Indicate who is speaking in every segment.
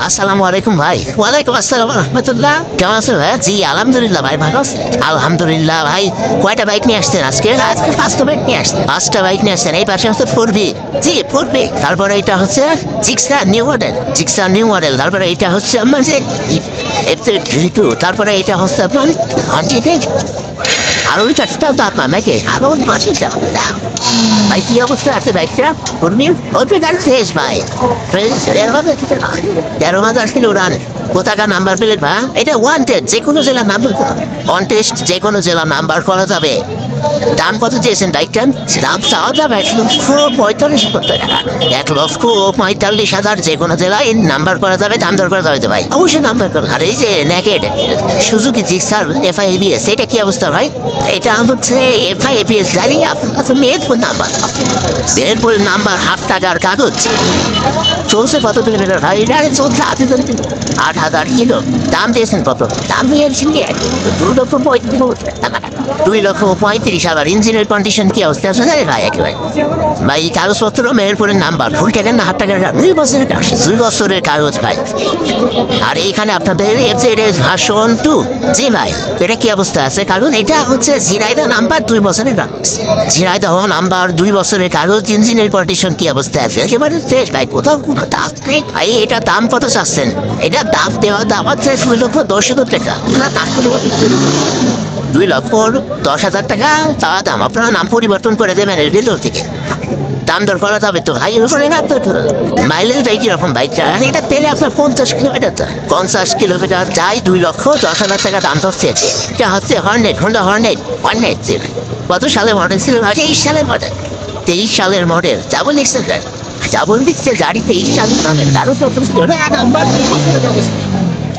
Speaker 1: আসসালামু আলাইকুম ভাই। ওয়ালাইকুম আসসালাম রহমতুল্লাহ। কেমন আছেন ভাই? জি আলহামদুলিল্লাহ ভাই, ভালো আছেন? আলহামদুলিল্লাহ ভাই। কয়টা বাইক নিয়ে আসছেন আজকে? আজকে 5টা বাইক নিয়ে আসছেন। 5টা বাইক নিয়ে আসছেন। এই পাশে হচ্ছে 4B। জি 4B। তারপরে এটা হচ্ছে Gixxer new model. Gixxer new model. তারপরে এটা হচ্ছে আমার যে F32। তারপরে এটা হচ্ছে আপনার হান্টিটেড। আর ওই চারটাও তো আপনার নাকি আরো মাসে ভাই কি অবস্থা আছে বাইকটা? ওই গাড়ি ফ্রেশ ভাই, ফ্রেশ 13,000 কিলো রান। কোথাকার নাম্বার প্লেট ভাই? এটা ওয়ান্টেড, যে কোনো জেলার নাম্বার, কন্টেস্ট যে কোনো জেলার নাম্বার করা যাবে। দাম কত চেয়েছেন বাইকটার? দাম চাওয়া যাবে 1,45,000 টাকা। 1,45,000 যে কোনো জেলায় নাম্বার করা যাবে, দাম দর করা যাবে তো ভাই, অবশ্যই নাম্বার করা। আর এই যে naked Suzuki Gixxer FI ABS, এটা কি অবস্থা ভাই? এটা হচ্ছে FI ABS গাড়ি, আপনার মেহেরপুর নাম্বার। মেহেরপুর নাম্বার, 8 টাকার কাগজ। চলছে কত কিলোমিটার ভাই? এটা চলছে 8,000 কিলো। দাম দিয়েছেন কত? দাম দিয়েছেন 2,35,000। আবার ইঞ্জিনের কন্ডিশন কি অবস্থা আছে ভাই? একেবারে ভাই কাগজপত্র মেহেরপুরের নাম্বার, ফুল টাকার না 8 টাকার, 2 বছরের কাগজ ভাই। আর এইখানে আপনাদের FZS ভার্সন 2। জি ভাই, এটা কি অবস্থা আছে কাগজ? এটা হচ্ছে ঝিনাইদহ নাম্বার, 2 বছরের কাগজ। ঝিনাইদহ নাম্বার, 2 বছরের কাগজ। ইঞ্জিনের কন্ডিশন কি অবস্থা আছে? একেবারে ফ্রেশ ভাই, কোথাও কোনো দাগ নেই ভাই। এটা দাম কত চাচ্ছেন? এটা দাম দেওয়া দাম হচ্ছে 2,10,000 টাকা। 2,10,000 টাকা তা দাম। আপনারা নাম পরিবর্তন করে দেবেন এর ভিতর থেকে, দাম দর করা যাবে তো ভাই। মাইলেজটা কিরকম বাইকটা? এটা তেলে আপনার 50 কিলোমিটার, 50 কিলোমিটার যায় 2,10,000 টাকা দাম ধরছে। এটা হচ্ছে হর্নেট, হোন্ডা হর্নেট। কত সালে মডেল ছিল? 23 সালের মডেল। 23 সালের মডেল। যাবো লিখছে গাড়ি 23 সালের মডেল। তারও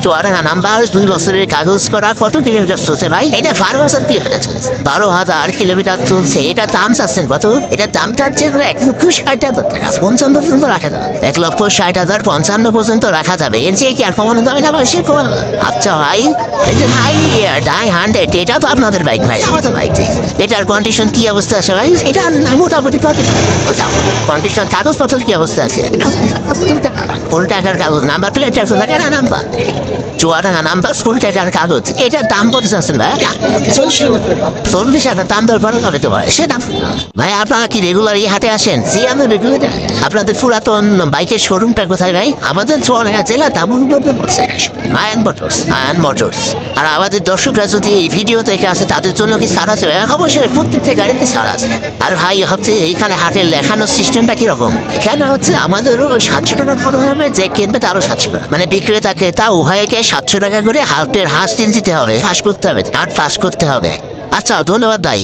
Speaker 1: চুয়াডাঙ্গা নাম্বার, 2 বছরের কাগজ করা। কত কিলোমিটার চলছে ভাই? এটা 12,000 কিলোমিটার চলছে। 12,000 কিলোমিটার চলছে। এটা দাম চাচ্ছেন কত? এটা দাম চাচ্ছে 1,60,000 টাকা। 55 পর্যন্ত রাখা যাবে। 1,60,000, 55 পর্যন্ত রাখা যাবে। এর চেয়ে কি আর কমানো যাবে না ভাই? সে কমানো। আচ্ছা ভাই, ডাই 100, এটা তো আপনাদের বাইক ভাই, আমাদের বাইক। এটার কন্ডিশন কি অবস্থা আছে ভাই? এটা মোটামুটি কন্ডিশন। কাগজপত্র কি অবস্থা আছে? ফুল টাকার কাগজ, নাম্বার প্লেট 100 টাকা নাম্বার, চুয়াডাঙ্গা নাম্বার, ফুল টাকার কাগজ। এটার দাম কত চাচ্ছেন ভাই? 40,000 দাম দর করা যাবে তো ভাই। সে দাম ভাই। আপনারা কি রেগুলার এই হাটে আসেন? জি আমরা রেগুলার। আপনাদের পুরাতন বাইকের শোরুমটা কোথায় ভাই? আমাদের চুয়াডাঙ্গা জেলা আয়ন মোটরস। আর আমাদের দর্শকরা যদি এই ভিডিও থেকে আসে, তাদের জন্য কি ছাড় আছে? অবশ্যই প্রত্যেকটা গাড়িতে ছাড় আছে। আর ভাই হচ্ছে এইখানে হাটের লেখানোর সিস্টেমটা কিরকম? এখানে হচ্ছে আমাদেরও 700 টাকা খরচ হবে, যে কিনবে তারও 700 টাকা। মানে বিক্রেতা ক্রেতা উভয়কে 700 টাকা করে হাটের হাঁস দিতে হবে, পাস করতে হবে, হাট পাস করতে হবে। আচ্ছা ধন্যবাদ ভাই।